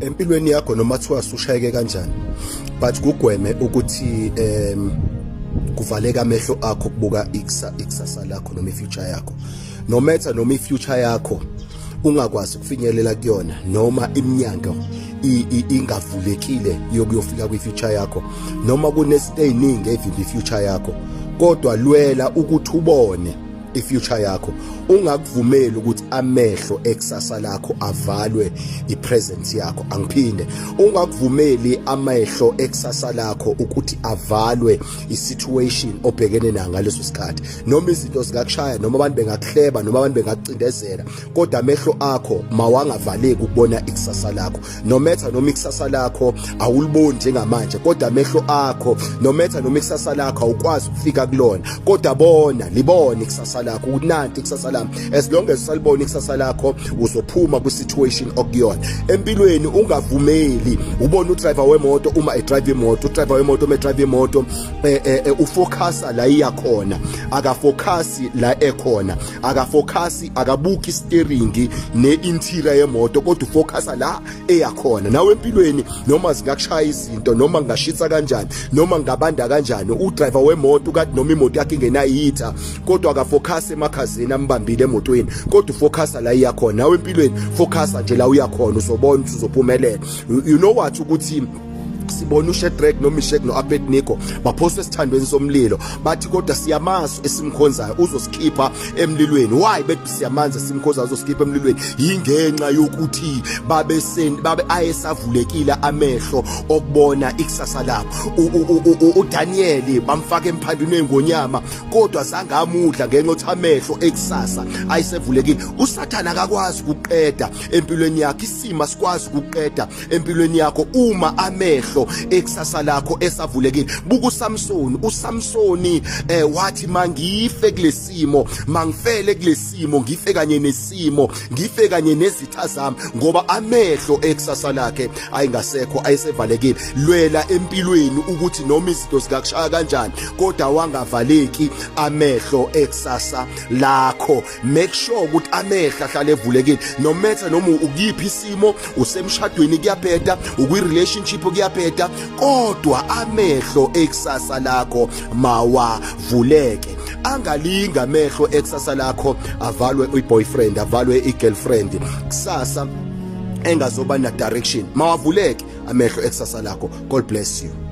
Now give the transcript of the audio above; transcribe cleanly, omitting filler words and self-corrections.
empilweni yakho noma thiwa usushayeke kanjani, but kugweme ukuthi kuvaleka amehlo akho kubuka ikusasa lakho noma ifuture yakho. No matter noma ifuture yakho ungakwazi ukufinyelela kuyona noma iminyango ingavulekile yokuyofika kwifuture yakho, noma kunezinto eziningi evimba ifuture yakho, kodwa lwela ukuthi ubone ifuture yakho. Ungakuvumeli ukuthi amehlo ekusasa lakho avalwe ipresent yakho. Angiphinde, ungakuvumeli amehlo ekusasa lakho ukuthi avalwe isituation obhekene nayo ngaleso sikhathi, noma izinto zikakushaya, noma abantu bengakuhleba, noma abantu bengakucindezela, kodwa amehlo akho mawangavaleki ukubona ikusasa lakho. No matter noma ikusasa lakho awuliboni njengamanje, kodwa amehlo akho no matter noma ikusasa lakho awukwazi ukufika kulona, kodwa libone ikusasa lakho ukuthi nanti ikusasa lami. As long as usalibona ikusasa lakho uzophuma kwisituation okuyona. Empilweni ungavumeli ubone udriver wemoto uma edrive imoto, udriver wemoto uma edrive imoto ufocusa la iyakhona, akafocus la ekhona, akafocus akabuki steering ne-interior yemoto, kodwa ufocusa la eyakhona. Nawe empilweni noma zingakushaya izinto, noma ngashisa kanjani, noma ngabanda kanjani, udriver wemoto kathi noma imoto yakhe ingenayitha, kodwa akafocus emakhazeni ambambile emotweni, kodwa ufocusa la iyakhona. Nawe empilweni focusa nje la uyakhona, uzobona ukuthi uzophumelela. You know what, ukuthi sibona uShadrach noMeshach noAbednego baphoswe esithandweni somlilo, bathi kodwa siyamazi esimkhonzayo uzosikhipha emlilweni. Why bethi siyamanza esimkhonzayo uzosikhipha emlilweni? Yingenxa yokuthi babe ayesavulekile amehlo okubona ikusasa labo. uDaniel bamfaka emphandweni engonyama, kodwa zangamudla ngenxa yokuthi amehlo ekusasa ayesevulekile. USathana akakwazi ukuqeda empilweni yakho, isima sikwazi ukuqeda empilweni yakho uma amehlo ekusasa lakho esavulekile. Buku uSamsoni wathi mangife kulesimo, mangifele kulesimo, ngife kanye nesimo, ngife kanye nezitha zami, ngoba amehlo ekusasa lakhe ayingasekho, ayisevalekile. Lwela empilweni ukuthi noma izinto zikakushaya kanjani, kodwa wangavaleki amehlo ekusasa lakho. Make sure ukuthi amehlo ahlale evulekile. No matter noma ukuyiphi isimo, usemshadweni kuyaphetha, ukwi-relationship kuyaphetha, kodwa amehlo ekusasa lakho mawavuleke. Angalinga amehlo ekusasa lakho avalwe uboyfriend, avalwe igirlfriend, kusasa engazoba na direction. Mawavuleke amehlo ekusasa lakho. God bless you.